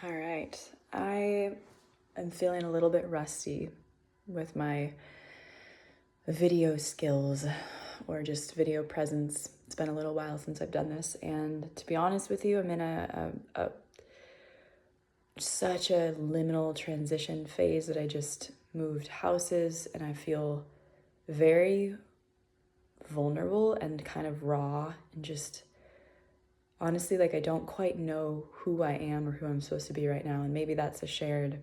All right. I am feeling a little bit rusty with my video skills or just video presence. It's been a little while since I've done this. And to be honest with you, I'm in such a liminal transition phase that I just moved houses and I feel very vulnerable and kind of raw and just honestly, like I don't quite know who I am or who I'm supposed to be right now. And maybe that's a shared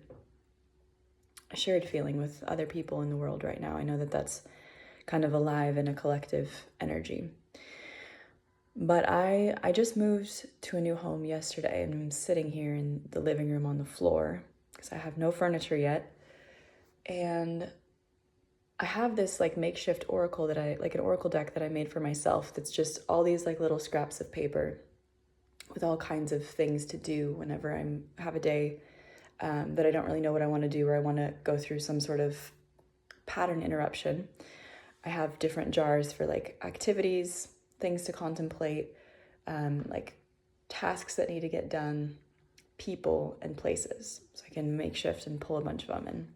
feeling with other people in the world right now. I know that that's kind of alive in a collective energy. But I just moved to a new home yesterday and I'm sitting here in the living room on the floor because I have no furniture yet. And I have this like makeshift oracle like an oracle deck that I made for myself that's just all these like little scraps of paper with all kinds of things to do whenever I have a day that I don't really know what I want to do or I want to go through some sort of pattern interruption. I have different jars for like activities, things to contemplate, like tasks that need to get done, people and places. So I can makeshift and pull a bunch of them. And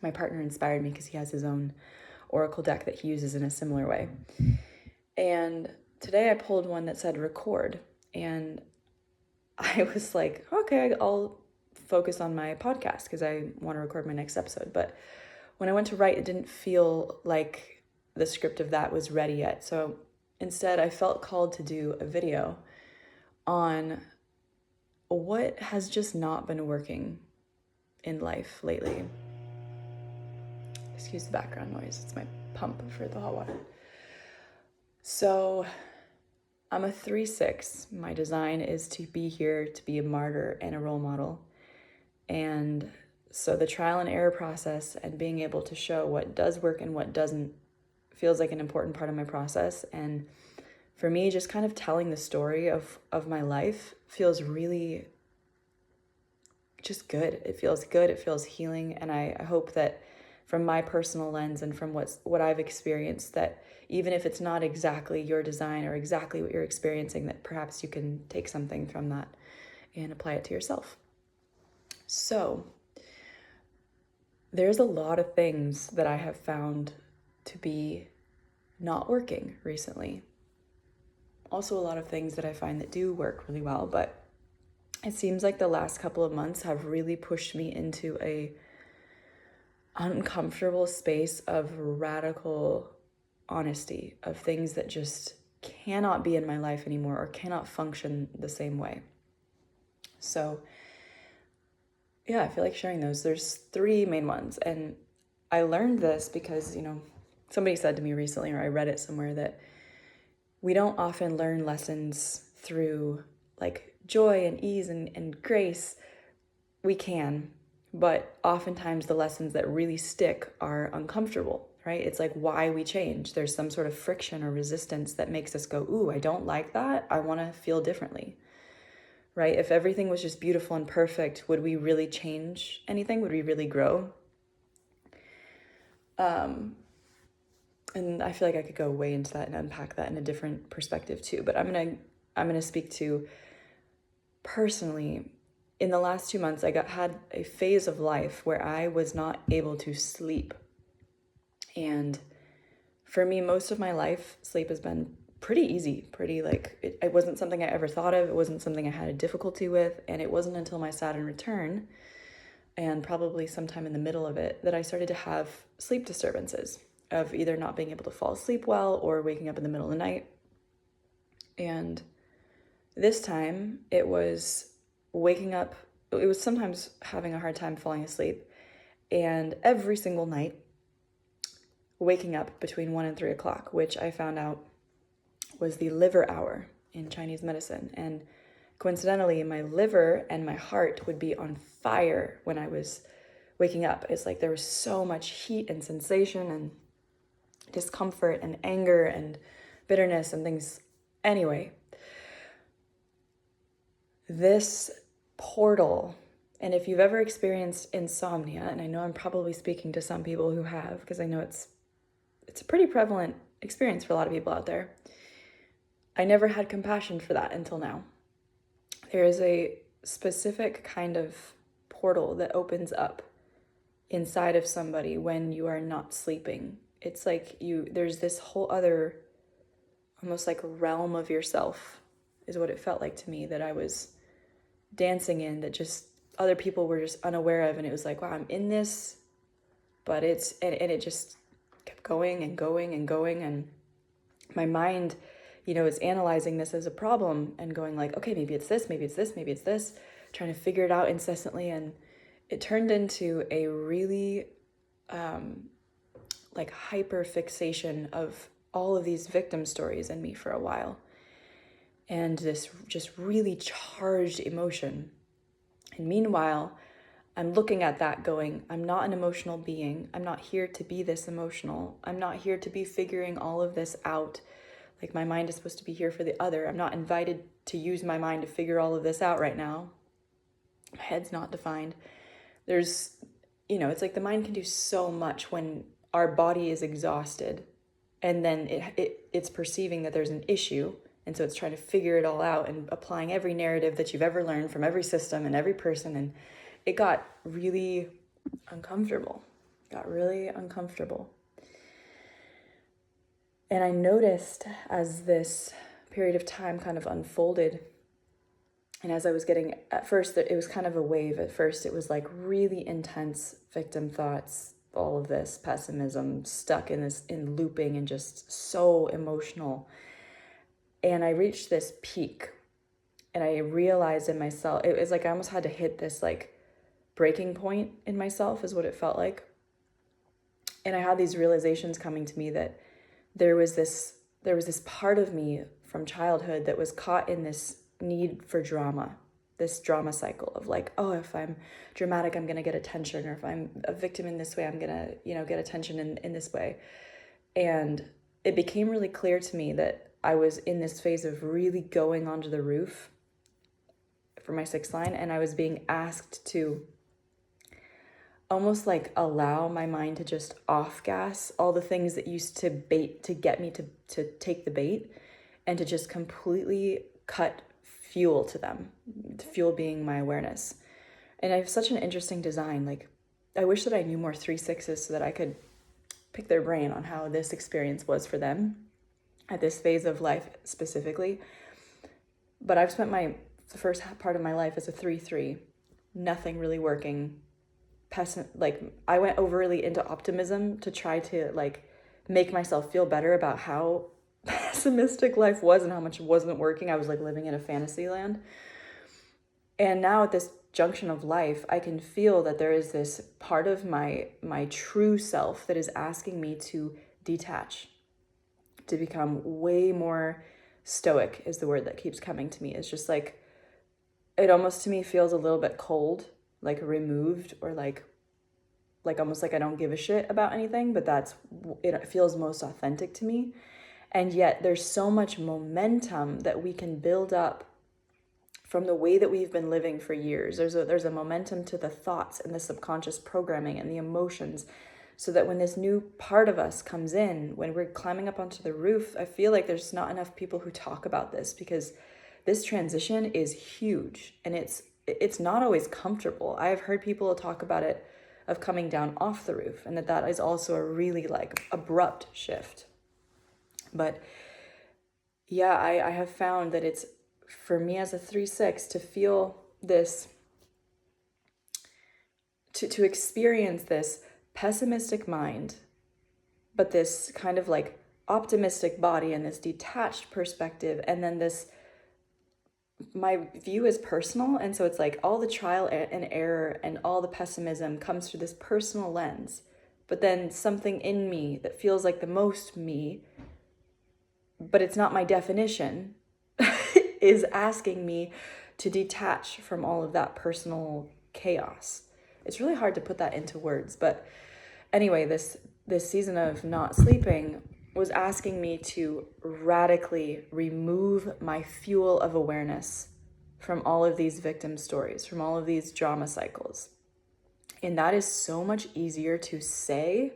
my partner inspired me because he has his own oracle deck that he uses in a similar way. And today I pulled one that said record. And I was like, okay, I'll focus on my podcast because I want to record my next episode. But when I went to write, it didn't feel like the script of that was ready yet. So instead, I felt called to do a video on what has just not been working in life lately. Excuse the background noise. It's my pump for the hot water. So I'm a 3/6. My design is to be here, to be a martyr and a role model. And so the trial and error process and being able to show what does work and what doesn't feels like an important part of my process. And for me, just kind of telling the story of my life feels really just good. It feels good. It feels healing. And I hope that from my personal lens and from what I've experienced, that even if it's not exactly your design or exactly what you're experiencing, that perhaps you can take something from that and apply it to yourself. So there's a lot of things that I have found to be not working recently. Also a lot of things that I find that do work really well, but it seems like the last couple of months have really pushed me into a uncomfortable space of radical honesty, of things that just cannot be in my life anymore or cannot function the same way. So yeah, I feel like sharing those. There's 3 main ones. And I learned this because, somebody said to me recently, or I read it somewhere, that we don't often learn lessons through like joy and ease and grace. We can, but oftentimes the lessons that really stick are uncomfortable, right? It's like why we change. There's some sort of friction or resistance that makes us go, ooh, I don't like that. I want to feel differently, right? If everything was just beautiful and perfect, would we really change anything? Would we really grow? And I feel like I could go way into that and unpack that in a different perspective too. But I'm gonna speak to personally. In the last 2 months, had a phase of life where I was not able to sleep. And for me, most of my life, sleep has been pretty easy, it wasn't something I ever thought of. It wasn't something I had a difficulty with. And it wasn't until my Saturn return, and probably sometime in the middle of it, that I started to have sleep disturbances of either not being able to fall asleep well or waking up in the middle of the night. And this time it was waking up, it was sometimes having a hard time falling asleep, and every single night waking up between 1 and 3 o'clock, which I found out was the liver hour in Chinese medicine. And coincidentally, my liver and my heart would be on fire when I was waking up. It's like there was so much heat and sensation and discomfort and anger and bitterness and things. Anyway, this portal, and if you've ever experienced insomnia, and I know I'm probably speaking to some people who have, because I know it's a pretty prevalent experience for a lot of people out there. I never had compassion for that until now. There is a specific kind of portal that opens up inside of somebody when you are not sleeping. It's like there's this whole other, almost like a realm of yourself, is what it felt like to me, that I was dancing in, that just other people were just unaware of. And it was like, wow, I'm in this, but and it just kept going and going and going. And my mind, is analyzing this as a problem and going like, okay, maybe it's this, maybe it's this, maybe it's this, trying to figure it out incessantly. And it turned into a really like hyper fixation of all of these victim stories in me for a while. And this just really charged emotion. And meanwhile, I'm looking at that going, I'm not an emotional being. I'm not here to be this emotional. I'm not here to be figuring all of this out. Like, my mind is supposed to be here for the other. I'm not invited to use my mind to figure all of this out right now. My head's not defined. There's, it's like the mind can do so much when our body is exhausted, and then it's perceiving that there's an issue. And so it's trying to figure it all out and applying every narrative that you've ever learned from every system and every person. And it got really uncomfortable. And I noticed as this period of time kind of unfolded, and as I was getting, at first, it was kind of a wave. At first, it was like really intense victim thoughts, all of this pessimism, stuck in looping and just so emotional. And I reached this peak, and I realized in myself, it was like I almost had to hit this like breaking point in myself, is what it felt like. And I had these realizations coming to me that there was this part of me from childhood that was caught in this need for drama, this drama cycle of like, oh, if I'm dramatic, I'm going to get attention, or if I'm a victim in this way, I'm going to, get attention in this way. And it became really clear to me that I was in this phase of really going onto the roof for my 6th line, and I was being asked to almost like allow my mind to just off gas all the things that used to get me to take the bait, and to just completely cut fuel to them, fuel being my awareness. And I have such an interesting design. Like, I wish that I knew more 3/6s so that I could pick their brain on how this experience was for them at this phase of life specifically. But I've spent the first part of my life as a 3/3, nothing really working. I went overly into optimism to try to like make myself feel better about how pessimistic life was and how much it wasn't working. I was like living in a fantasy land. And now at this junction of life, I can feel that there is this part of my true self that is asking me to detach, to become way more stoic, is the word that keeps coming to me. It's just like, it almost to me feels a little bit cold, like removed, or like almost like I don't give a shit about anything, but it feels most authentic to me. And yet there's so much momentum that we can build up from the way that we've been living for years. There's a momentum to the thoughts and the subconscious programming and the emotions, so that when this new part of us comes in, when we're climbing up onto the roof, I feel like there's not enough people who talk about this, because this transition is huge, and it's not always comfortable. I have heard people talk about it, of coming down off the roof, and that is also a really like abrupt shift. But yeah, I have found that it's, for me as a 3/6, to feel this, to experience this pessimistic mind, but this kind of like optimistic body and this detached perspective, and then this, my view is personal, and so it's like all the trial and error and all the pessimism comes through this personal lens. But then something in me that feels like the most me, but it's not my definition, is asking me to detach from all of that personal chaos. It's really hard to put that into words, but anyway, this season of not sleeping was asking me to radically remove my fuel of awareness from all of these victim stories, from all of these drama cycles. And that is so much easier to say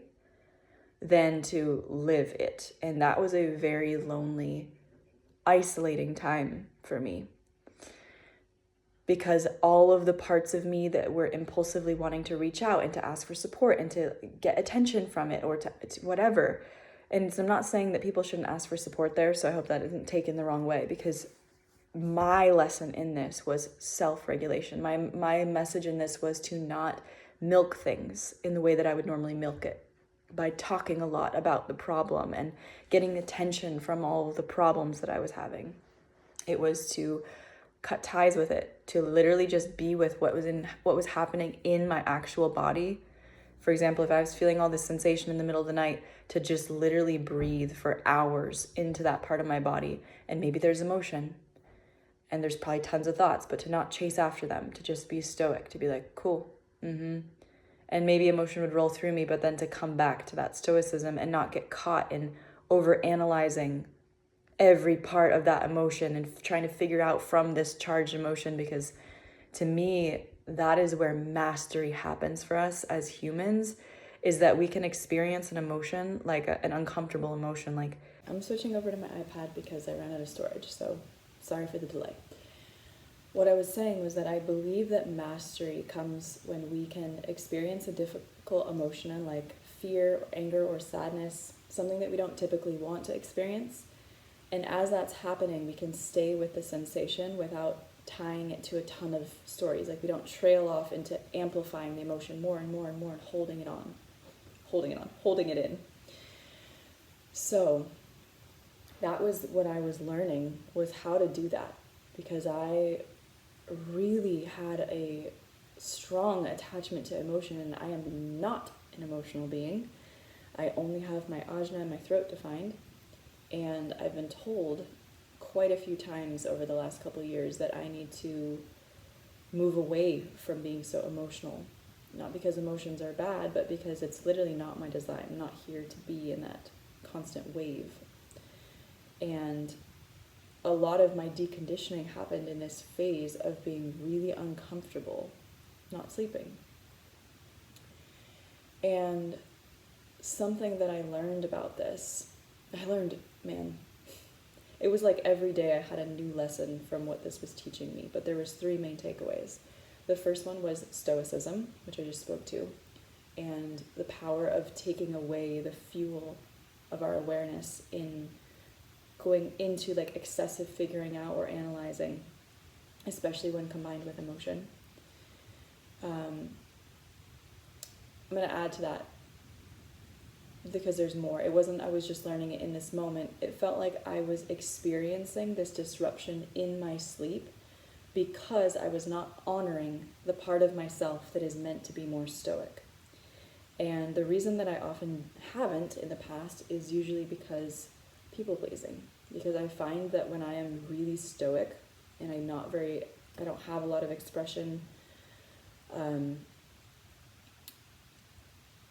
than to live it. And that was a very lonely, isolating time for me. because all of the parts of me that were impulsively wanting to reach out and to ask for support and to get attention from it or to whatever. And so I'm not saying that people shouldn't ask for support there, so I hope that isn't taken the wrong way, because my lesson in this was self-regulation. My message in this was to not milk things in the way that I would normally milk it, by talking a lot about the problem and getting attention from all of the problems that I was having. It was to cut ties with it, to literally just be with what was happening in my actual body. For example, if I was feeling all this sensation in the middle of the night, to just literally breathe for hours into that part of my body. And maybe there's emotion and there's probably tons of thoughts, but to not chase after them, to just be stoic, to be like, cool, And maybe emotion would roll through me, but then to come back to that stoicism and not get caught in over-analyzing every part of that emotion and trying to figure out from this charged emotion, because to me, that is where mastery happens for us as humans, is that we can experience an emotion, like an uncomfortable emotion. Like, I'm switching over to my iPad because I ran out of storage, so sorry for the delay. What I was saying was that I believe that mastery comes when we can experience a difficult emotion, like fear, or anger, or sadness, something that we don't typically want to experience. And as that's happening, we can stay with the sensation without tying it to a ton of stories. Like, we don't trail off into amplifying the emotion more and more and more and holding it in. So that was what I was learning, was how to do that, because I really had a strong attachment to emotion, and I am not an emotional being. I only have my ajna and my throat defined, and I've been told quite a few times over the last couple of years that I need to move away from being so emotional. Not because emotions are bad, but because it's literally not my design. I'm not here to be in that constant wave. And a lot of my deconditioning happened in this phase of being really uncomfortable, not sleeping. And something that I learned about this, it was like every day I had a new lesson from what this was teaching me, but there was 3 main takeaways. The first one was stoicism, which I just spoke to, and the power of taking away the fuel of our awareness in going into like excessive figuring out or analyzing, especially when combined with emotion. I'm going to add to that because there's more. It wasn't I was just learning it in this moment. It felt like I was experiencing this disruption in my sleep because I was not honoring the part of myself that is meant to be more stoic. And the reason that I often haven't in the past is usually because people pleasing. Because I find that when I am really stoic and I don't have a lot of expression,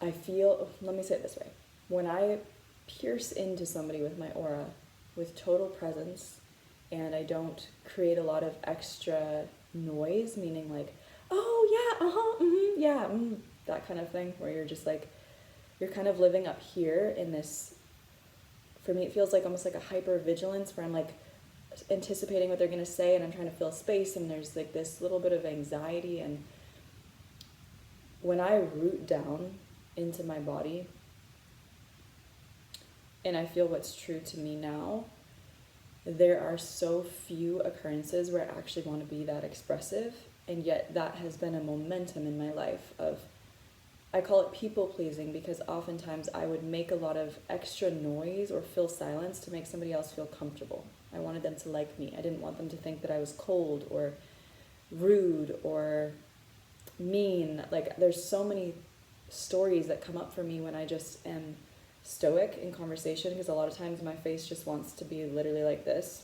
I feel, let me say it this way. When I pierce into somebody with my aura, with total presence, and I don't create a lot of extra noise, meaning like, oh yeah, that kind of thing, where you're just like, you're kind of living up here in this, for me it feels like almost like a hyper-vigilance where I'm like anticipating what they're going to say and I'm trying to fill space, and there's like this little bit of anxiety. And when I root down into my body and I feel what's true to me now, there are so few occurrences where I actually want to be that expressive, and yet that has been a momentum in my life of, I call it people pleasing, because oftentimes I would make a lot of extra noise or fill silence to make somebody else feel comfortable. I wanted them to like me. I didn't want them to think that I was cold or rude or mean. Like, there's so many stories that come up for me when I just am stoic in conversation, because a lot of times my face just wants to be literally like this,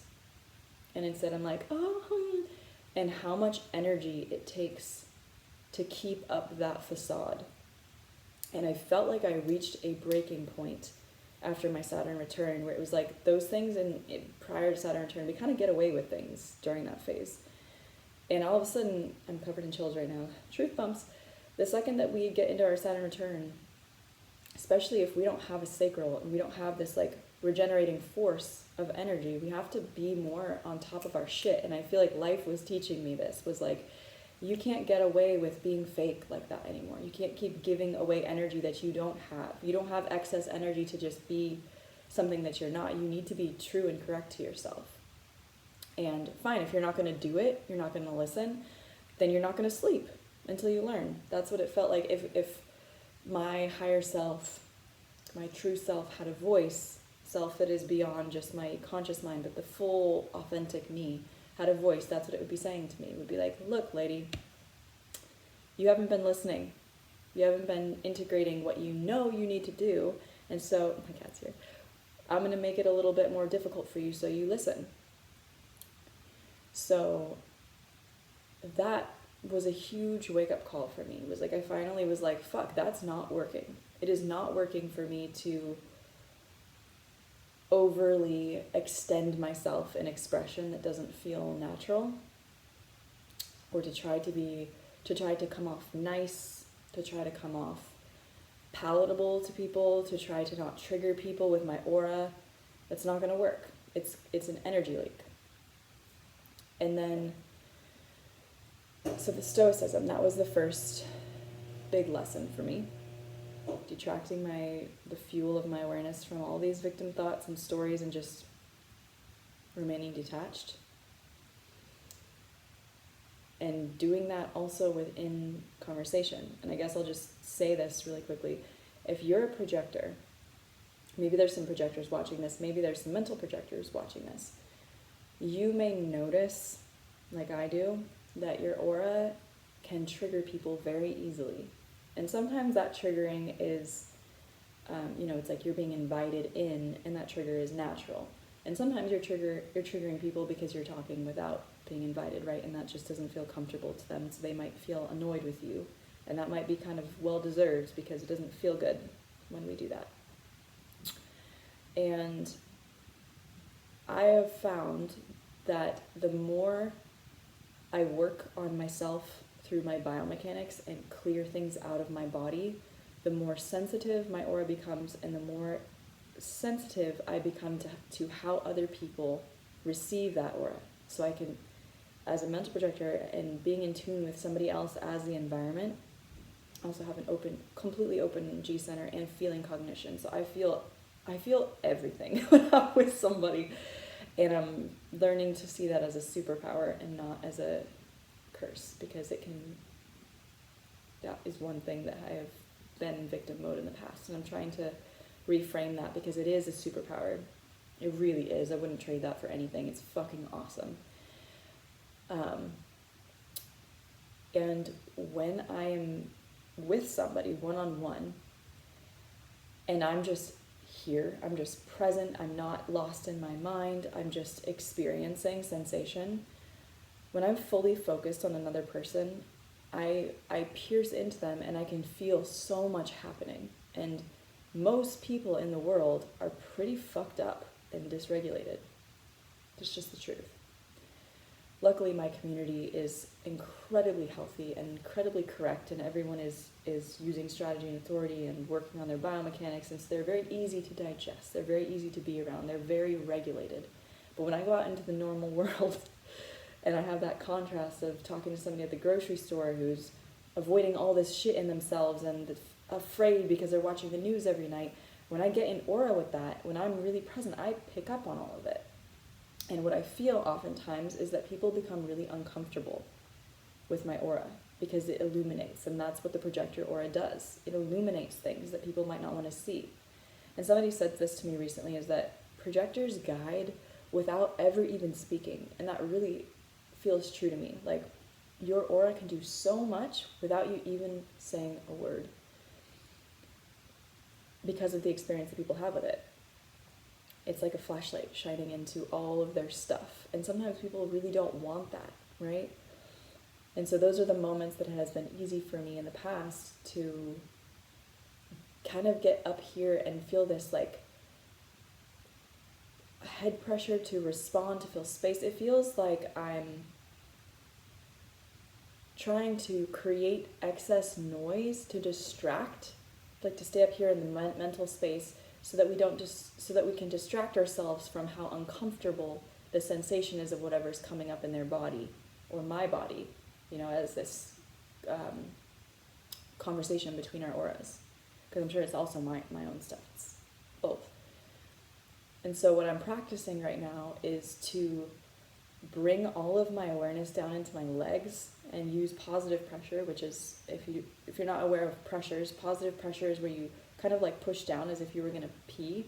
and instead I'm like, and how much energy it takes to keep up that facade. And I felt like I reached a breaking point after my Saturn return, where it was like those things prior to Saturn return, we kind of get away with things during that phase. And all of a sudden, I'm covered in chills right now, truth bumps. The second that we get into our Saturn return, especially if we don't have a sacral and we don't have this like regenerating force of energy. We have to be more on top of our shit. And I feel like life was teaching me this, was like, you can't get away with being fake like that anymore. You can't keep giving away energy that you don't have. You don't have excess energy to just be something that you're not. You need to be true and correct to yourself. And fine, if you're not going to do it, you're not going to listen, then you're not going to sleep until you learn. That's what it felt like. If my higher self, my true self, had a voice, self that is beyond just my conscious mind, but the full authentic me had a voice, that's what it would be saying to me. It would be like, look, lady, you haven't been listening. You haven't been integrating what you know you need to do. And so, my cat's here, I'm going to make it a little bit more difficult for you so you listen. So that was a huge wake-up call for me. It was like, I finally was like, fuck, that's not working. It is not working for me to overly extend myself in expression that doesn't feel natural, or to try to come off nice, to try to come off palatable to people, to try to not trigger people with my aura. That's not going to work. It's an energy leak. And then, so the stoicism, that was the first big lesson for me. Detracting the fuel of my awareness from all these victim thoughts and stories and just remaining detached. And doing that also within conversation. And I guess I'll just say this really quickly. If you're a projector, maybe there's some projectors watching this, maybe there's some mental projectors watching this, you may notice, like I do, that your aura can trigger people very easily. And sometimes that triggering is, it's like you're being invited in, and that trigger is natural. And sometimes you're triggering people because you're talking without being invited, right? And that just doesn't feel comfortable to them, so they might feel annoyed with you. And that might be kind of well-deserved because it doesn't feel good when we do that. And I have found that the more I work on myself through my biomechanics and clear things out of my body, the more sensitive my aura becomes, and the more sensitive I become to how other people receive that aura. So I can, as a mental projector and being in tune with somebody else as the environment, also have an completely open G center and feeling cognition. So I feel everything when I'm with somebody, and I'm learning to see that as a superpower and not as a curse, because that is one thing that I have been in victim mode in the past, and I'm trying to reframe that, because it is a superpower. It really is. I wouldn't trade that for anything. It's fucking awesome. And when I am with somebody one-on-one, and I'm just here, I'm just present, I'm not lost in my mind, I'm just experiencing sensation. When I'm fully focused on another person, I pierce into them and I can feel so much happening. And most people in the world are pretty fucked up and dysregulated. It's just the truth. Luckily, my community is incredibly healthy and incredibly correct, and everyone is using strategy and authority and working on their biomechanics, and so they're very easy to digest. They're very easy to be around. They're very regulated. But when I go out into the normal world, and I have that contrast of talking to somebody at the grocery store who's avoiding all this shit in themselves and afraid because they're watching the news every night, when I get in aura with that, when I'm really present, I pick up on all of it. And what I feel oftentimes is that people become really uncomfortable with my aura because it illuminates, and that's what the projector aura does. It illuminates things that people might not want to see. And somebody said this to me recently, is that projectors guide without ever even speaking, and that really feels true to me. Like, your aura can do so much without you even saying a word, because of the experience that people have with it. It's like a flashlight shining into all of their stuff. And sometimes people really don't want that, right? And so those are the moments that it has been easy for me in the past to kind of get up here and feel this like head pressure to respond, to feel space. It feels like I'm trying to create excess noise to distract, like to stay up here in the mental space so that we can distract ourselves from how uncomfortable the sensation is of whatever's coming up in their body or my body, as this conversation between our auras. Because I'm sure it's also my own stuff. It's both. And so what I'm practicing right now is to bring all of my awareness down into my legs and use positive pressure, which is, if you're not aware of pressures, positive pressure is where you kind of like push down as if you were going to pee,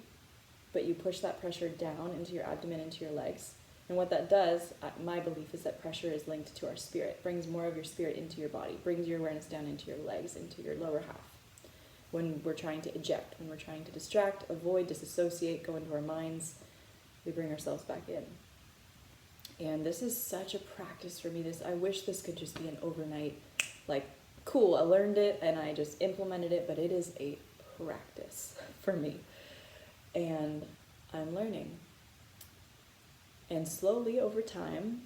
but you push that pressure down into your abdomen, into your legs. And what that does, my belief is that pressure is linked to our spirit, brings more of your spirit into your body, brings your awareness down into your legs, into your lower half. When we're trying to eject, when we're trying to distract, avoid, disassociate, go into our minds, we bring ourselves back in. And this is such a practice for me. I wish this could just be an overnight, like, cool, I learned it and I just implemented it, but it is a practice for me. And I'm learning. And slowly over time,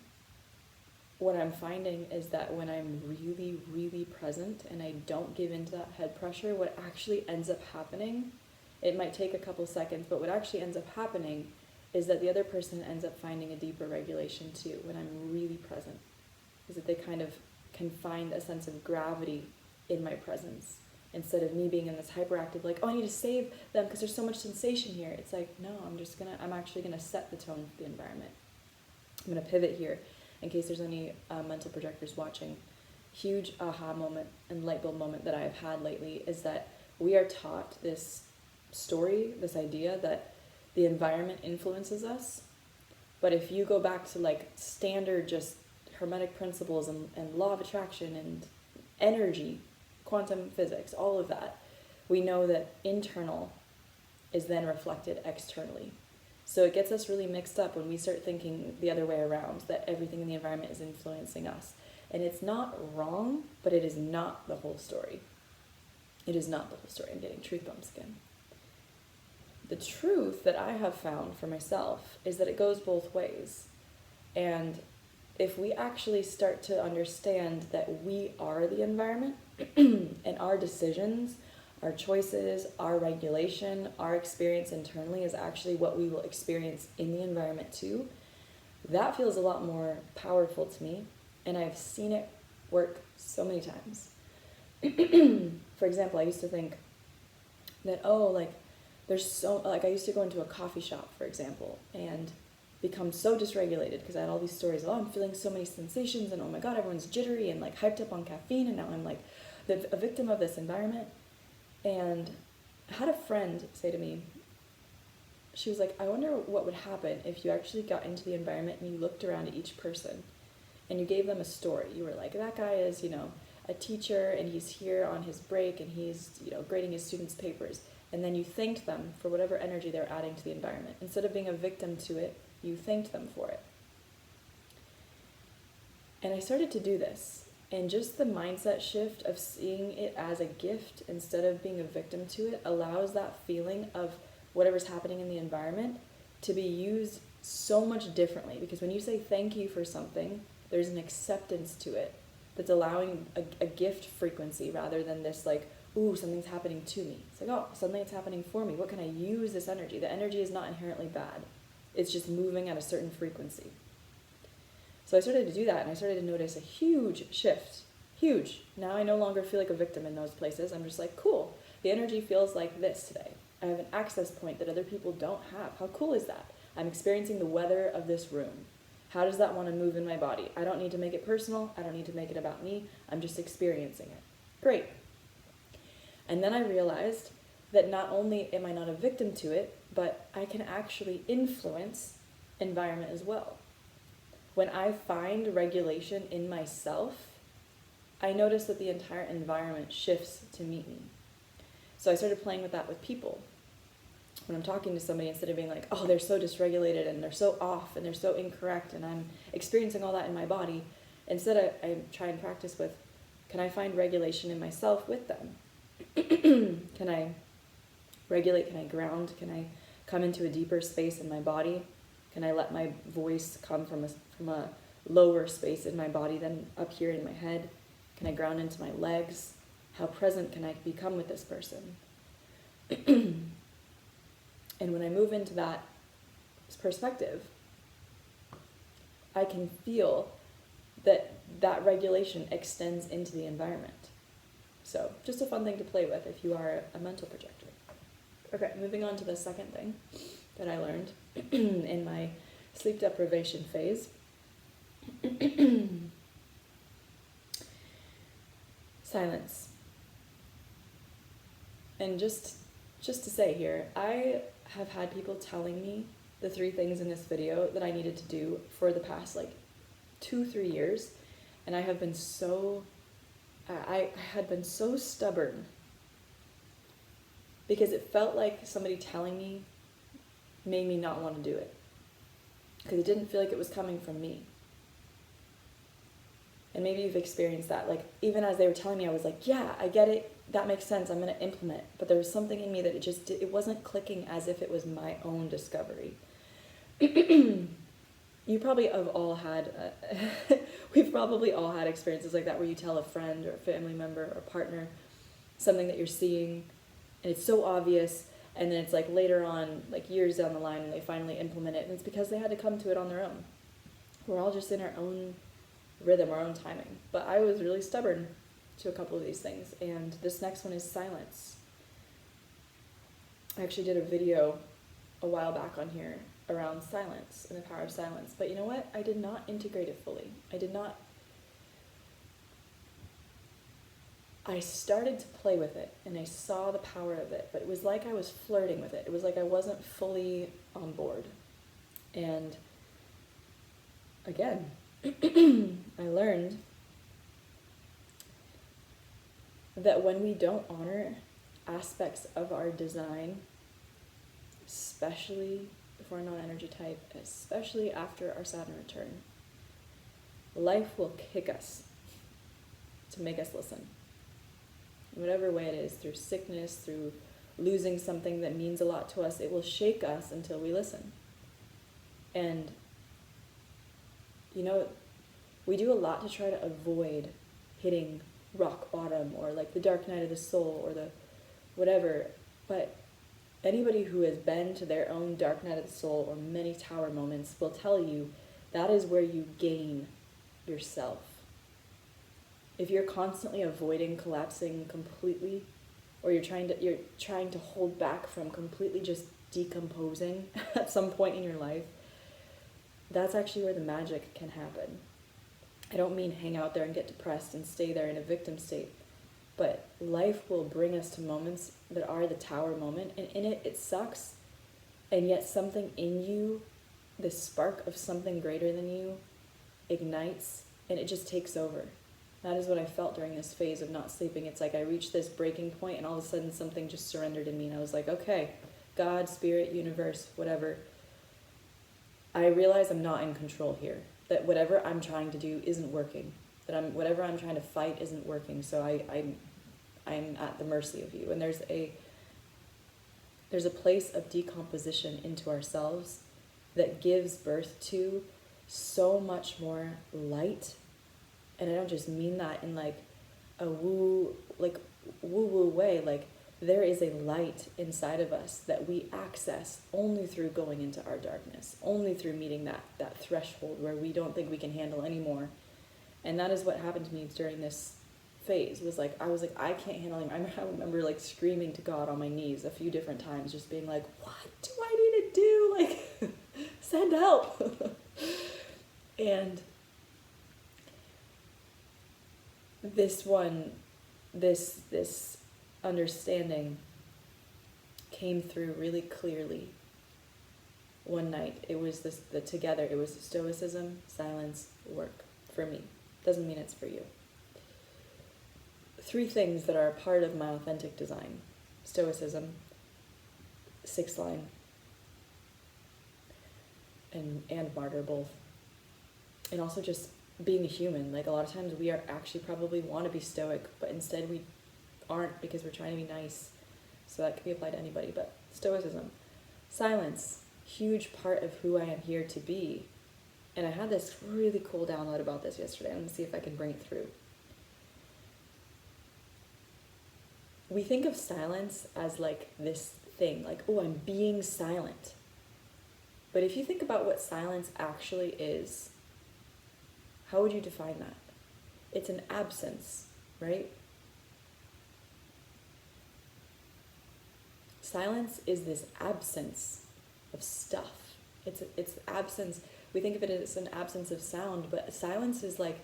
what I'm finding is that when I'm really, really present and I don't give into that head pressure, what actually ends up happening, it might take a couple seconds, but what actually ends up happening is that the other person ends up finding a deeper regulation too when I'm really present. Is that they kind of can find a sense of gravity in my presence. Instead of me being in this hyperactive, like, oh, I need to save them because there's so much sensation here. It's like, no, I'm actually gonna set the tone for the environment. I'm gonna pivot here in case there's any mental projectors watching. Huge aha moment and light bulb moment that I've had lately is that we are taught this story, this idea that the environment influences us. But if you go back to like standard just hermetic principles and law of attraction and energy, quantum physics, all of that, we know that internal is then reflected externally. So it gets us really mixed up when we start thinking the other way around, that everything in the environment is influencing us. And it's not wrong, but it is not the whole story. It is not the whole story. I'm getting truth bumps again. The truth that I have found for myself is that it goes both ways. And if we actually start to understand that we are the environment and our decisions, our choices, our regulation, our experience internally is actually what we will experience in the environment too, that feels a lot more powerful to me. And I've seen it work so many times. For example, I used to think that, I used to go into a coffee shop, for example, and become so dysregulated because I had all these stories. Oh, I'm feeling so many sensations, and oh my God, everyone's jittery and like hyped up on caffeine, and now I'm like a victim of this environment. And I had a friend say to me, she was like, I wonder what would happen if you actually got into the environment and you looked around at each person and you gave them a story. You were like, that guy is, a teacher and he's here on his break and he's, grading his students' papers. And then you thanked them for whatever energy they're adding to the environment. Instead of being a victim to it, you thanked them for it. And I started to do this. And just the mindset shift of seeing it as a gift instead of being a victim to it allows that feeling of whatever's happening in the environment to be used so much differently. Because when you say thank you for something, there's an acceptance to it that's allowing a gift frequency rather than this like, ooh, something's happening to me. It's like, oh, suddenly it's happening for me. What can I use this energy? The energy is not inherently bad. It's just moving at a certain frequency. So I started to do that, and I started to notice a huge shift. Huge. Now I no longer feel like a victim in those places. I'm just like, cool. The energy feels like this today. I have an access point that other people don't have. How cool is that? I'm experiencing the weather of this room. How does that want to move in my body? I don't need to make it personal. I don't need to make it about me. I'm just experiencing it. Great. And then I realized that not only am I not a victim to it, but I can actually influence environment as well. When I find regulation in myself, I notice that the entire environment shifts to meet me. So I started playing with that with people. When I'm talking to somebody, instead of being like, oh, they're so dysregulated and they're so off and they're so incorrect and I'm experiencing all that in my body, instead I try and practice with, can I find regulation in myself with them? Can I regulate? Can I ground? Can I come into a deeper space in my body? Can I let my voice come from a lower space in my body than up here in my head? Can I ground into my legs? How present can I become with this person? And when I move into that perspective, I can feel that that regulation extends into the environment. So just a fun thing to play with if you are a mental projector. Okay, moving on to the second thing that I learned in my sleep deprivation phase. Silence. And just to say here, I have had people telling me the 3 things in this video that I needed to do for the past 2-3 years, and I had been so stubborn because it felt like somebody telling me made me not want to do it, because it didn't feel like it was coming from me. And maybe you've experienced that. Even as they were telling me, I was like, yeah, I get it. That makes sense. I'm going to implement. But there was something in me that it wasn't clicking as if it was my own discovery. You probably have all had, we've probably all had experiences like that where you tell a friend or a family member or partner something that you're seeing, and it's so obvious, and then it's later on, years down the line, and they finally implement it, and it's because they had to come to it on their own. We're all just in our own rhythm, our own timing. But I was really stubborn to a couple of these things, and this next one is silence. I actually did a video a while back on here around silence and the power of silence, but you know what? I did not integrate it fully. I started to play with it, and I saw the power of it, but it was like I was flirting with it. It was like I wasn't fully on board. And again, I learned that when we don't honor aspects of our design, especially if we're a non-energy type, especially after our Saturn return, life will kick us to make us listen. Whatever way it is, through sickness, through losing something that means a lot to us, it will shake us until we listen. And we do a lot to try to avoid hitting rock bottom, or the dark night of the soul, or the whatever. But anybody who has been to their own dark night of the soul or many tower moments will tell you that is where you gain yourself. If you're constantly avoiding collapsing completely, or you're trying to hold back from completely just decomposing at some point in your life, that's actually where the magic can happen. I don't mean hang out there and get depressed and stay there in a victim state, but life will bring us to moments that are the tower moment, and in it sucks, and yet something in you, this spark of something greater than you, ignites, and it just takes over. That is what I felt during this phase of not sleeping. It's like I reached this breaking point, and all of a sudden something just surrendered in me, and I was like, okay, God, spirit, universe, whatever, I realize I'm not in control here, that whatever I'm trying to do isn't working, that whatever I'm trying to fight isn't working, so I'm at the mercy of you. And there's a place of decomposition into ourselves that gives birth to so much more light. And I don't just mean that in a woo way. There is a light inside of us that we access only through going into our darkness, only through meeting that threshold where we don't think we can handle anymore. And that is what happened to me during this phase. I was like, I can't handle anymore. I remember screaming to God on my knees a few different times, just being like, what do I need to do? Send help. And this understanding came through really clearly one night. It was it was stoicism, silence, work for me. Doesn't mean it's for you. 3 things that are a part of my authentic design: stoicism, 6 line, and martyr, both. And also just being a human. A lot of times we are actually probably want to be stoic, but instead we aren't because we're trying to be nice. So that can be applied to anybody. But stoicism. Silence, huge part of who I am here to be. And I had this really cool download about this yesterday. I'm going to see if I can bring it through. We think of silence as this thing, like, oh, I'm being silent. But if you think about what silence actually is, how would you define that? It's an absence, right? Silence is this absence of stuff. It's absence. We think of it as an absence of sound, but silence is like,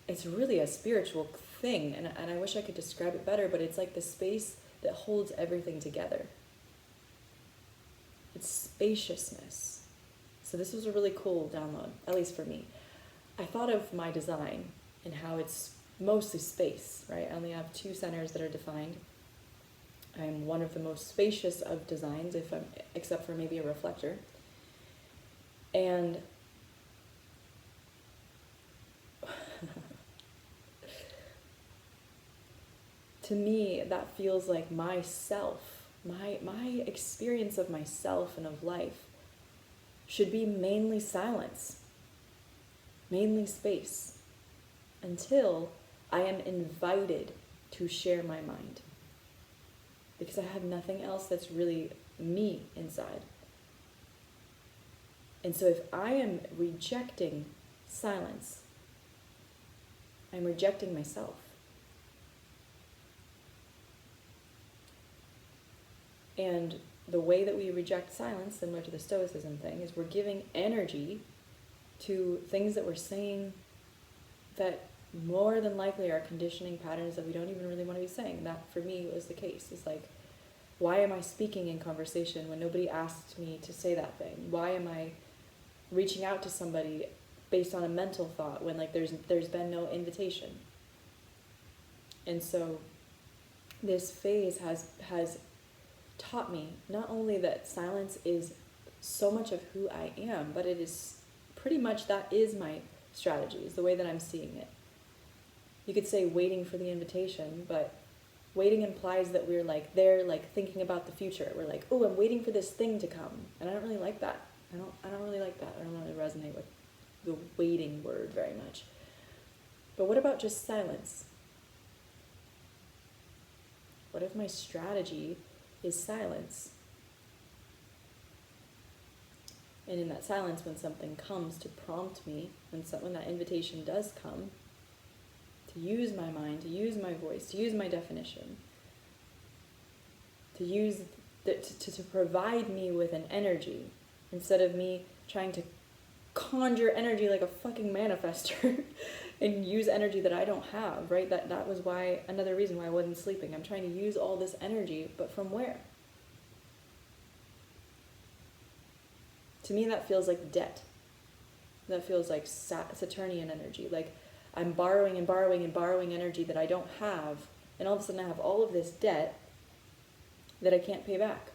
it's really a spiritual thing, and I wish I could describe it better, but it's like the space that holds everything together. It's spaciousness. So this was a really cool download, at least for me. I thought of my design and how it's mostly space, right? I only have 2 centers that are defined. I'm one of the most spacious of designs, except for maybe a reflector. And to me, that feels like myself. My experience of myself and of life should be mainly silence, mainly space, until I am invited to share my mind. Because I have nothing else that's really me inside. And so if I am rejecting silence, I'm rejecting myself. And the way that we reject silence, similar to the Stoicism thing, is we're giving energy to things that we're saying that more than likely are conditioning patterns that we don't even really want to be saying. And that, for me, was the case. It's like, why am I speaking in conversation when nobody asked me to say that thing? Why am I reaching out to somebody based on a mental thought when, like, there's been no invitation? And so this phase has taught me not only that silence is so much of who I am, but it is pretty much, that is my strategy, is the way that I'm seeing it. You could say waiting for the invitation, but waiting implies that we're like there, like thinking about the future. We're like, oh, I'm waiting for this thing to come, and I don't really like that. I don't really like that. I don't really resonate with the waiting word very much. But what about just silence? What if my strategy is silence? And in that silence, when something comes to prompt me, when that invitation does come, to use my mind, to use my voice, to use my definition, to provide me with an energy, instead of me trying to conjure energy like a fucking manifester and use energy that I don't have, right? That was another reason why I wasn't sleeping. I'm trying to use all this energy, but from where? To me, that feels like debt. That feels like Saturnian energy. Like, I'm borrowing and borrowing and borrowing energy that I don't have, and all of a sudden I have all of this debt that I can't pay back.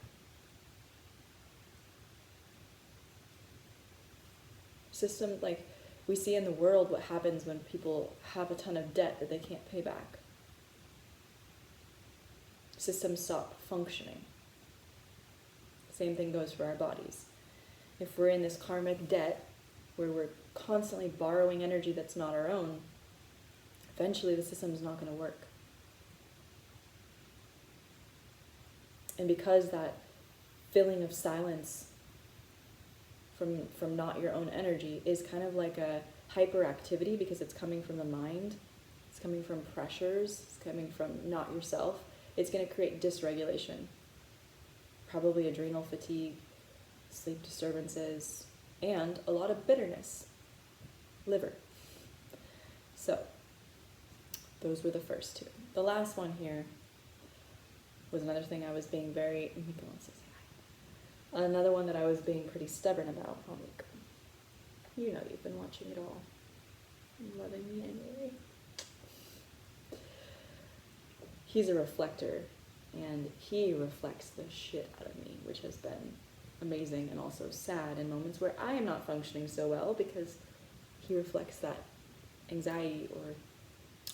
System, like, we see in the world what happens when people have a ton of debt that they can't pay back. Systems stop functioning. Same thing goes for our bodies. If we're in this karmic debt, where we're constantly borrowing energy that's not our own, eventually the system's not going to work. And because that feeling of silence from not your own energy is kind of like a hyperactivity, because it's coming from the mind, it's coming from pressures, it's coming from not yourself, it's going to create dysregulation, probably adrenal fatigue, sleep disturbances, and a lot of bitterness, liver. So those were the first 2. The last one here was another thing I was being very, another one that I was being pretty stubborn about. Oh my God. You know you've been watching it all. I'm loving me anyway. He's a reflector, and he reflects the shit out of me, which has been amazing and also sad in moments where I am not functioning so well, because he reflects that anxiety or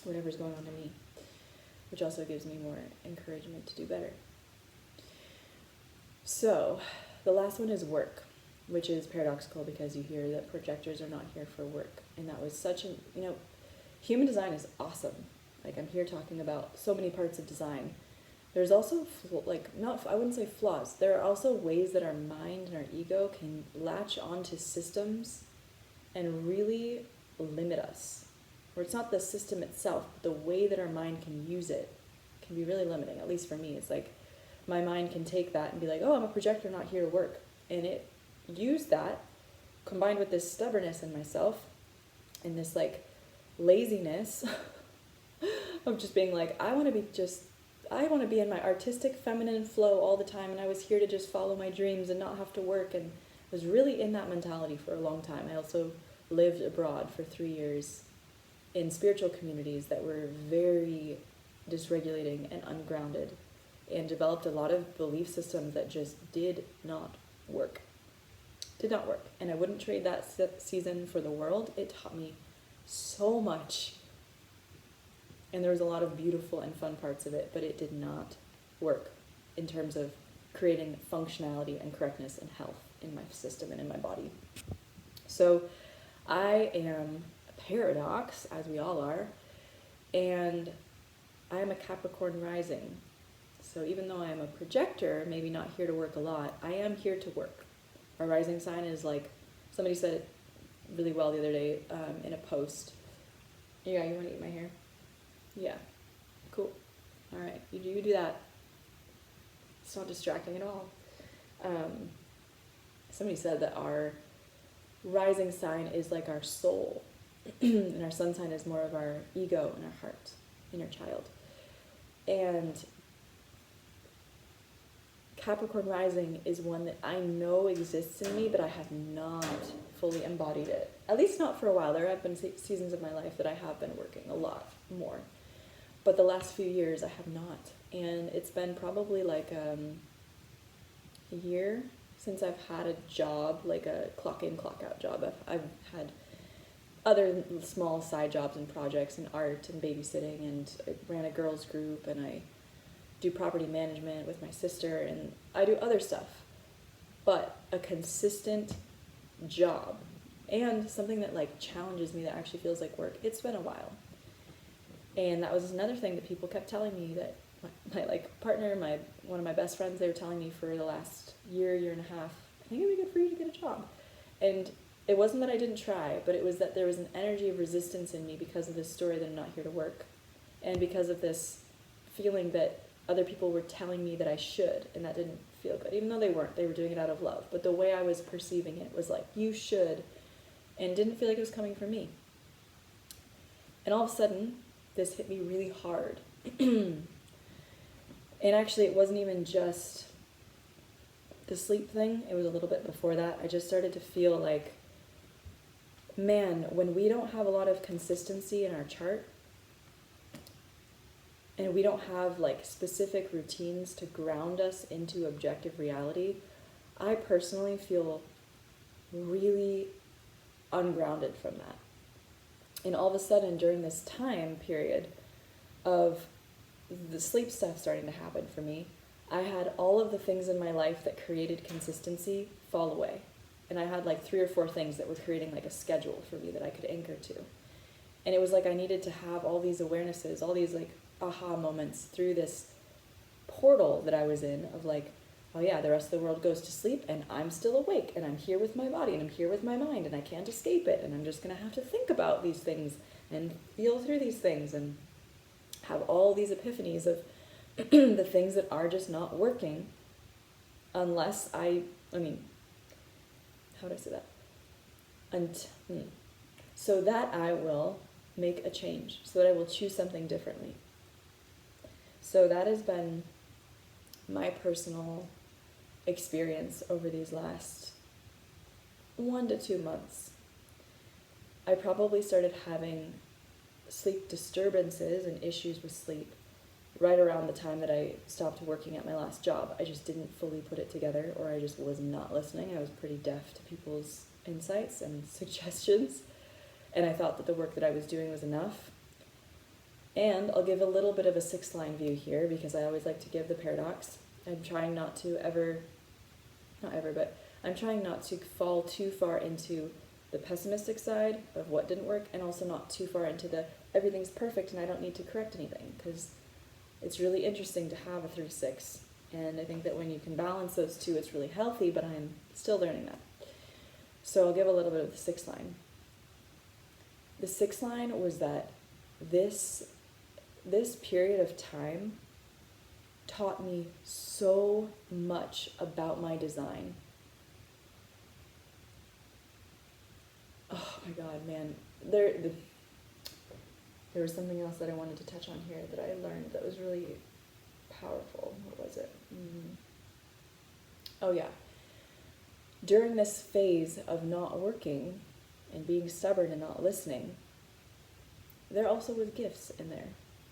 whatever's going on in me, which also gives me more encouragement to do better. So the last one is work, which is paradoxical, because you hear that projectors are not here for work. And that was such an, human design is awesome. Like, I'm here talking about so many parts of design, there's also, I wouldn't say flaws. There are also ways that our mind and our ego can latch onto systems and really limit us. Where it's not the system itself, but the way that our mind can use it can be really limiting. At least for me, it's like my mind can take that and be like, oh, I'm a projector, not here to work. And it used that combined with this stubbornness in myself and this like laziness of just being like, I want to be in my artistic feminine flow all the time, and I was here to just follow my dreams and not have to work, and I was really in that mentality for a long time. I also lived abroad for 3 years in spiritual communities that were very dysregulating and ungrounded, and developed a lot of belief systems that just did not work. And I wouldn't trade that season for the world. It taught me so much. And there was a lot of beautiful and fun parts of it, but it did not work in terms of creating functionality and correctness and health in my system and in my body. So I am a paradox, as we all are, and I am a Capricorn rising. So even though I am a projector, maybe not here to work a lot, I am here to work. Our rising sign is like, somebody said it really well the other day in a post. Yeah, you want to eat my hair? Yeah, cool. All right, you do that. It's not distracting at all. Somebody said that our rising sign is like our soul, and our sun sign is more of our ego and our heart, inner child. And Capricorn rising is one that I know exists in me, but I have not fully embodied it. At least not for a while. There have been seasons of my life that I have been working a lot more. But the last few years I have not. And it's been probably like a year since I've had a job, like a clock in, clock out job. I've had other small side jobs and projects in art and babysitting, and I ran a girls group, and I do property management with my sister, and I do other stuff. But a consistent job and something that like challenges me, that actually feels like work, it's been a while. And that was another thing that people kept telling me, that my like partner, one of my best friends, they were telling me for the last year and a half, I think it'd be good for you to get a job. And it wasn't that I didn't try, but it was that there was an energy of resistance in me because of this story that I'm not here to work, and because of this feeling that other people were telling me that I should, and that didn't feel good, even though they weren't. They were doing it out of love. But the way I was perceiving it was like, you should, and didn't feel like it was coming from me. And all of a sudden, this hit me really hard. And actually, it wasn't even just the sleep thing. It was a little bit before that. I just started to feel like, man, when we don't have a lot of consistency in our chart, and we don't have like specific routines to ground us into objective reality, I personally feel really ungrounded from that. And all of a sudden, during this time period of the sleep stuff starting to happen for me, I had all of the things in my life that created consistency fall away. And I had like 3 or 4 things that were creating like a schedule for me that I could anchor to. And it was like I needed to have all these awarenesses, all these like aha moments through this portal that I was in of like, oh yeah, the rest of the world goes to sleep and I'm still awake and I'm here with my body and I'm here with my mind and I can't escape it, and I'm just going to have to think about these things and feel through these things and have all these epiphanies of the things that are just not working unless how would I say that? So that I will make a change, so that I will choose something differently. So that has been my personal experience over these last 1 to 2 months. I probably started having sleep disturbances and issues with sleep right around the time that I stopped working at my last job. I just didn't fully put it together, or I just was not listening. I was pretty deaf to people's insights and suggestions, and I thought that the work that I was doing was enough. And I'll give a little bit of a 6-line view here, because I always like to give the paradox. I'm trying not to I'm trying not to fall too far into the pessimistic side of what didn't work, and also not too far into the everything's perfect and I don't need to correct anything, because it's really interesting to have a 3-6. And I think that when you can balance those two, it's really healthy, but I'm still learning that. So I'll give a little bit of the 6 line. The 6 line was that this period of time taught me so much about my design. Oh my God, man. There was something else that I wanted to touch on here that I learned that was really powerful. What was it? Oh yeah. During this phase of not working and being stubborn and not listening, there also was gifts in there.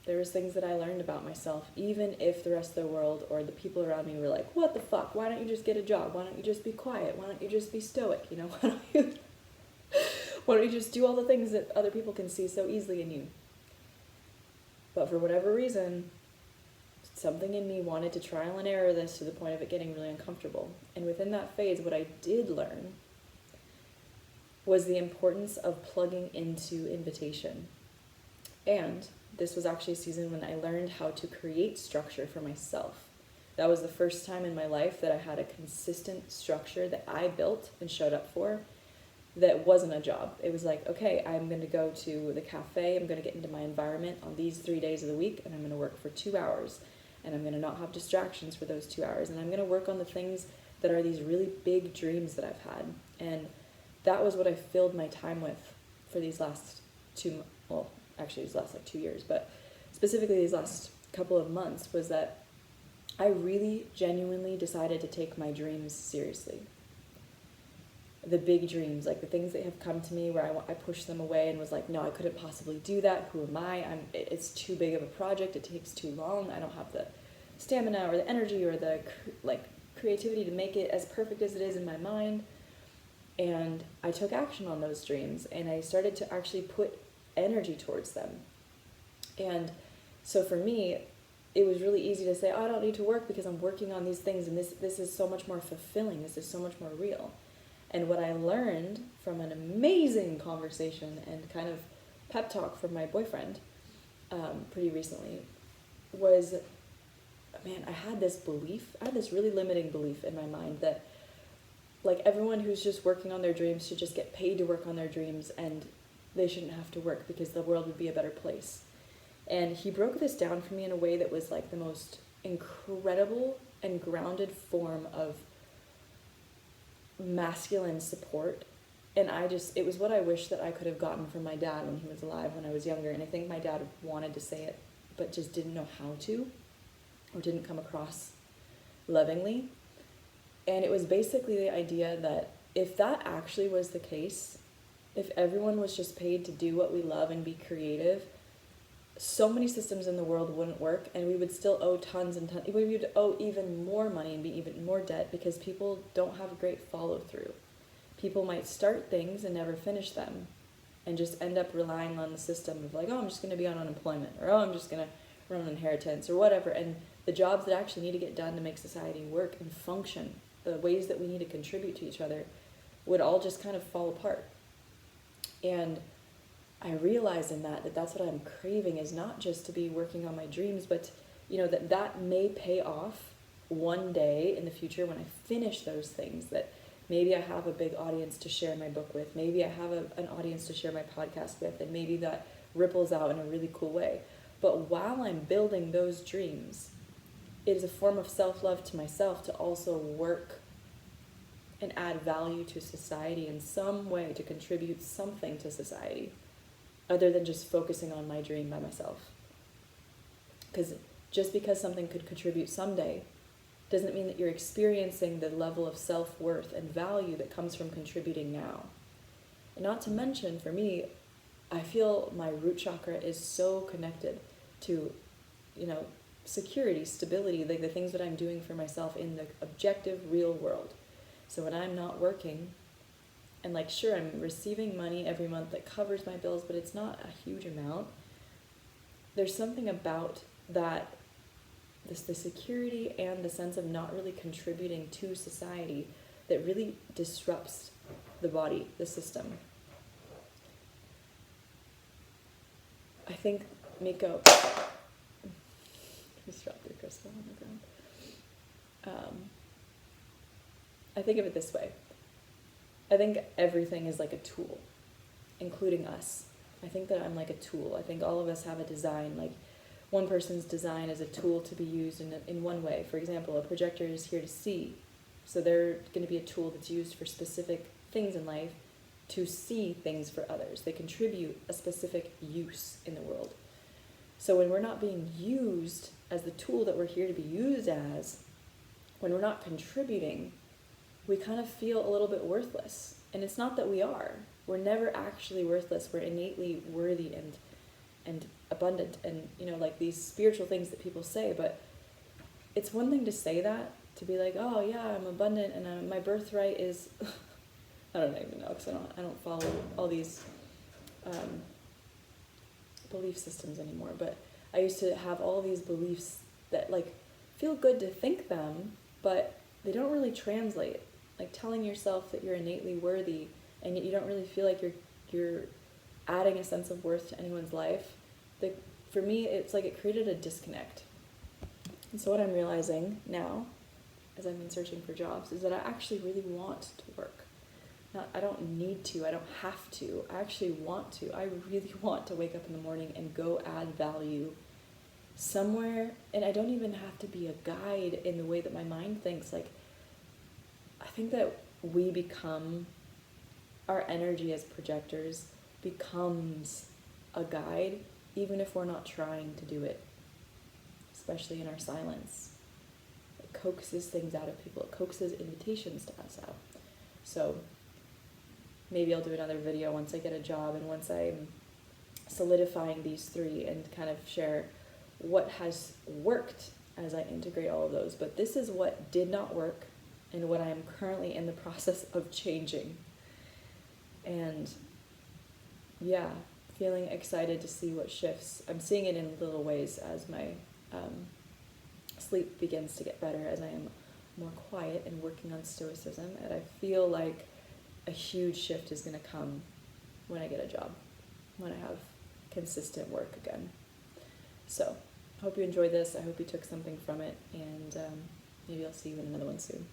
There was things that I learned about myself, even if the rest of the world or the people around me were like, what the fuck? Why don't you just get a job? Why don't you just be quiet? Why don't you just be stoic? You know, why don't you just do all the things that other people can see so easily in you? But for whatever reason, something in me wanted to trial and error this to the point of it getting really uncomfortable. And within that phase, what I did learn was the importance of plugging into invitation. And this was actually a season when I learned how to create structure for myself. That was the first time in my life that I had a consistent structure that I built and showed up for that wasn't a job. It was like, okay, I'm going to go to the cafe, I'm going to get into my environment on these 3 days of the week, and I'm going to work for 2 hours. And I'm going to not have distractions for those 2 hours. And I'm going to work on the things that are these really big dreams that I've had. And that was what I filled my time with for these last these last like 2 years, but specifically these last couple of months, was that I really genuinely decided to take my dreams seriously. The big dreams, like the things that have come to me where I pushed them away and was like, no, I couldn't possibly do that. Who am I? It's too big of a project. It takes too long. I don't have the stamina or the energy or the creativity to make it as perfect as it is in my mind. And I took action on those dreams, and I started to actually put energy towards them. And so for me, it was really easy to say, oh, I don't need to work because I'm working on these things, and this is so much more fulfilling. This is so much more real. And what I learned from an amazing conversation and kind of pep talk from my boyfriend pretty recently was, man, I had this really limiting belief in my mind that like everyone who's just working on their dreams should just get paid to work on their dreams, and they shouldn't have to work because the world would be a better place. And he broke this down for me in a way that was like the most incredible and grounded form of masculine support. And it was what I wish that I could have gotten from my dad when he was alive, when I was younger. And I think my dad wanted to say it, but just didn't know how to, or didn't come across lovingly. And it was basically the idea that if that actually was the case, if everyone was just paid to do what we love and be creative, so many systems in the world wouldn't work, and we would still owe tons and tons. We would owe even more money and be even more debt because people don't have great follow-through. People might start things and never finish them and just end up relying on the system of like, oh, I'm just going to be on unemployment, or oh, I'm just going to run an inheritance or whatever. And the jobs that actually need to get done to make society work and function, the ways that we need to contribute to each other, would all just kind of fall apart. And I realize in that that's what I'm craving, is not just to be working on my dreams, but that may pay off one day in the future when I finish those things, that maybe I have a big audience to share my book with, maybe I have an audience to share my podcast with, and maybe that ripples out in a really cool way. But while I'm building those dreams, it is a form of self-love to myself to also work and add value to society in some way, to contribute something to society, other than just focusing on my dream by myself. Because just because something could contribute someday doesn't mean that you're experiencing the level of self-worth and value that comes from contributing now. And not to mention, for me, I feel my root chakra is so connected to, security, stability, like the things that I'm doing for myself in the objective, real world. So when I'm not working, and sure, I'm receiving money every month that covers my bills, but it's not a huge amount. There's something about that, the security and the sense of not really contributing to society, that really disrupts the body, the system. I think, Miko, Just dropped your crystal on the ground. I think of it this way. I think everything is like a tool, including us. I think that I'm like a tool. I think all of us have a design. Like one person's design is a tool to be used in one way. For example, a projector is here to see. So they're going to be a tool that's used for specific things in life to see things for others. They contribute a specific use in the world. So when we're not being used as the tool that we're here to be used as, when we're not contributing, we kind of feel a little bit worthless. And it's not that we are. We're never actually worthless. We're innately worthy and abundant and, like these spiritual things that people say. But it's one thing to say that, to be like, oh yeah, I'm abundant and my birthright is... I don't even know, because I don't follow all these belief systems anymore. But I used to have all these beliefs that like feel good to think them, but they don't really translate. Like telling yourself that you're innately worthy, and yet you don't really feel like you're adding a sense of worth to anyone's life. For me, it's like it created a disconnect. And so what I'm realizing now, as I've been searching for jobs, is that I actually really want to work. I don't need to, I don't have to, I actually want to. I really want to wake up in the morning and go add value somewhere, and I don't even have to be a guide in the way that my mind thinks. Like, I think that we become, our energy as projectors becomes a guide, even if we're not trying to do it, especially in our silence. It coaxes things out of people, it coaxes invitations to us out. So maybe I'll do another video once I get a job and once I'm solidifying these three and kind of share what has worked as I integrate all of those. But this is what did not work and what I am currently in the process of changing. And yeah, feeling excited to see what shifts. I'm seeing it in little ways as my sleep begins to get better, as I am more quiet and working on stoicism. And I feel like a huge shift is going to come when I get a job, when I have consistent work again. So I hope you enjoyed this. I hope you took something from it, and maybe I'll see you in another one soon.